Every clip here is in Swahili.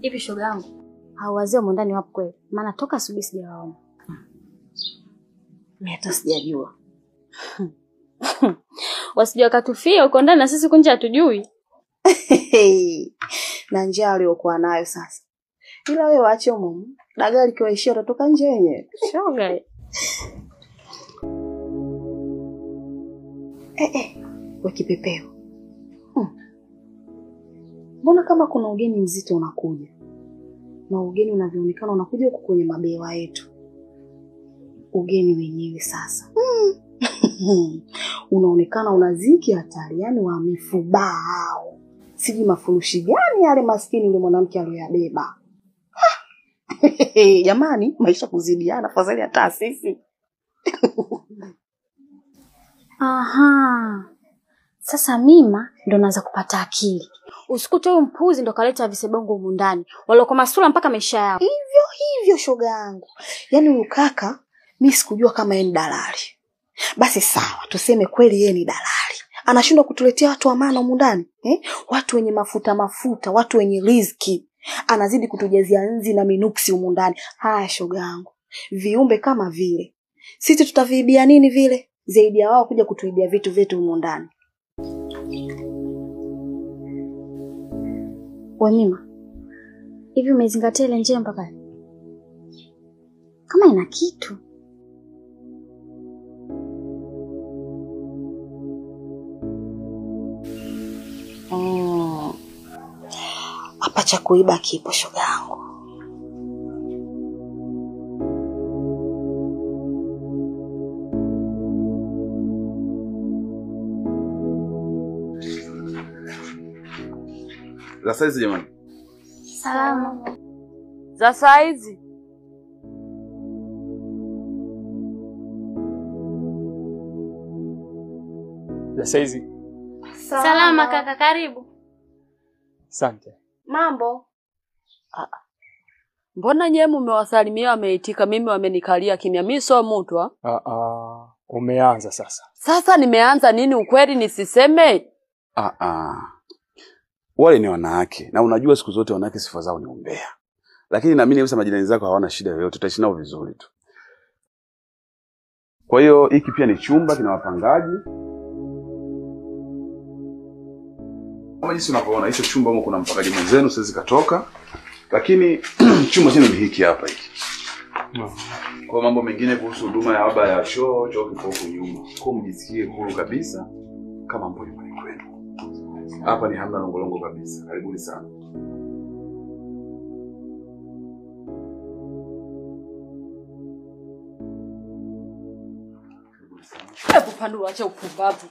Hivi shoga yangu, hao wazee wa ndani wapo kweli? Maana toka asubuhi sijawaona. Mimi hata sijajua. Wasijua katufia uko ndani na sisi kunje hatujui. Na njaa aliyokuwa nayo sasa. Ila wewe waache mumu. Dagaa likiwaishia utatoka nje yenyewe. Shoga. Wa kipepeo. Mbona kama kuna ugeni mzito unakuja? Na ugeni unavyoonekana unakuja huko kwenye mabewa yetu. Ugeni wenyewe sasa. Unaonekana unaziki hatari, yani wamefubaa hao. Siji mafurushi gani yale maskini yule mwanamke aliyobeba. Jamani, maisha kuzidiana fadhali ya taasisi. Aha. Sasa mima ndo naanza kupata akili. Usikute huyo mpuzi ndo kaleta visebongo humu ndani. Waloko masula mpaka maisha yao. Hivyo shoga yangu. Yaani huyu kaka mimi sikujua kama yeye ni dalali. Basi sawa, tuseme kweli yeye ni dalali. Anashindwa kutuletea watu wa maana humu ndani, Watu wenye mafuta, watu wenye riziki. Anazidi kutujazia nzi na minuksi humu ndani. Haya shoga yangu. Viumbe kama vile. Sisi tutaviibia nini vile? Zaidi ya wao kuja kutuibia vitu vyetu humu ndani. We mima, hivi umezingatia ile njia mpaka? Kama ina kitu. Hapa cha kuiba kipo shoga yangu. Za saizi jamani. Salama. Za saizi. Za saizi. Salama kaka, karibu. Asante. Mambo. Mbona nyewe mmewasalimia wameitika, mimi wamenikalia kimya, mimi sio mtu Umeanza sasa. Sasa nimeanza nini ukweli nisiseme? Wale ni wanawake na unajua siku zote wanawake sifa zao ni umbea. Lakini naamini kabisa majirani zako hawana shida yoyote, tutaishi nao vizuri tu. Kwa hiyo hiki pia ni chumba kina wapangaji. Kama jinsi unavyoona hicho chumba huko kuna mpangaji mwenzenu siwezi katoka. Lakini chumba chenye ni hiki hapa hiki. Kwa mambo mengine kuhusu huduma ya baba ya choo kipo huko nyuma. Kwa mjisikie huru kabisa kama mpo nyumbani kwenu. Hapa ni hamna longolongo kabisa. Karibuni sana. Hebu panua acha upumbavu.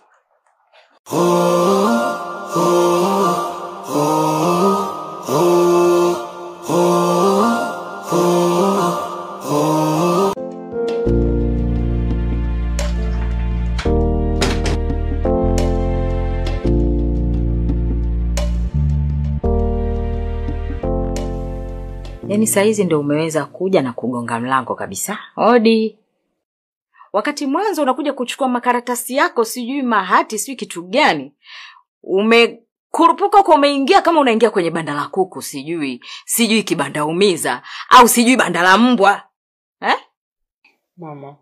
Yaani saa hizi ndio umeweza kuja na kugonga mlango kabisa. Hodi. Wakati mwanzo unakuja kuchukua makaratasi yako, sijui mahati, sijui kitu gani. Umekurupuka kwa umeingia kama unaingia kwenye banda la kuku, sijui kibanda umiza au sijui banda la mbwa. Mama.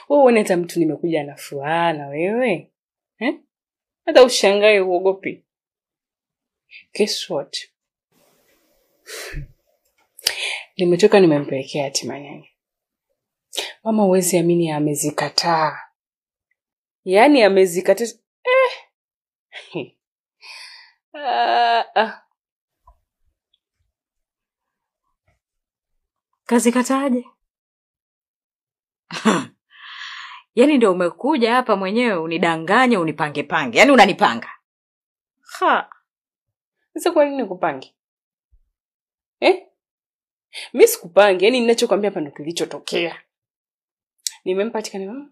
Wewe unaita mtu nimekuja na furaha na wewe? Hata ushangae uogopi. Guess what? Nimetoka nimempelekea yatima nyanya. Mama huwezi amini amezikataa. Yaani amezikataa. Kazi kataaje? Yaani ndio umekuja hapa mwenyewe unidanganye unipange. Yaani unanipanga. Sasa kwa nini nikupange? Mimi sikupange, yaani ninachokuambia hapa ndio kilichotokea. Nimempatikana.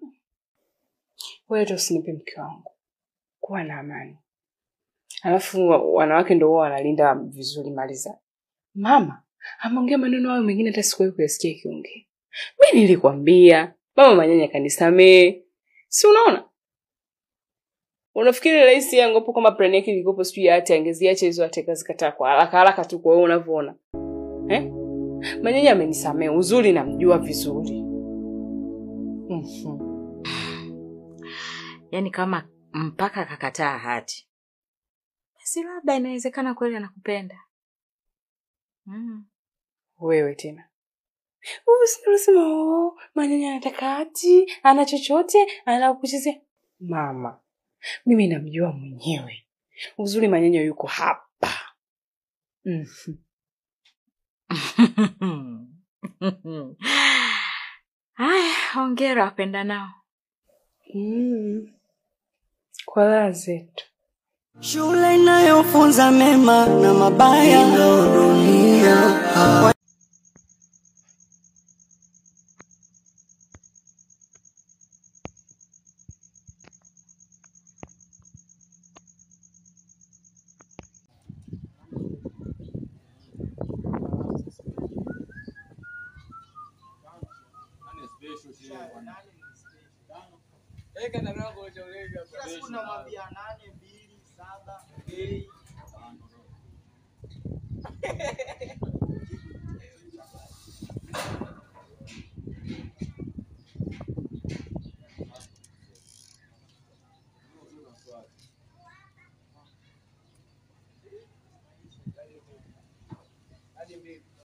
Wewe usinipe mke wangu. Kuwa na amani. Alafu wanawake ndio wao wanalinda vizuri mali za. Mama, ameongea maneno hayo mengine hata sikuwahi kuyasikia kiongea. Mimi nilikwambia, mama Manyanya kanisamee. Si unaona? Unafikiri rais yangu hapo kama plan yake ilikopo sijui hata angeziacha hizo ateka zikataa kwa haraka tu kwa wewe unavyoona. Manyanya amenisamea, uzuri namjua vizuri. Yaani kama mpaka akakataa hati. Basi labda inawezekana kweli anakupenda. Wewe tena. Usisema Manyanya anataka hati, ana chochote, anakuchezea. Mama, mimi namjua mwenyewe. Uzuri Manyanya yuko hapa. Haya, hongera wapenda nao. Kwa raha zetu. Shule inayofunza mema na mabaya ndio dunia.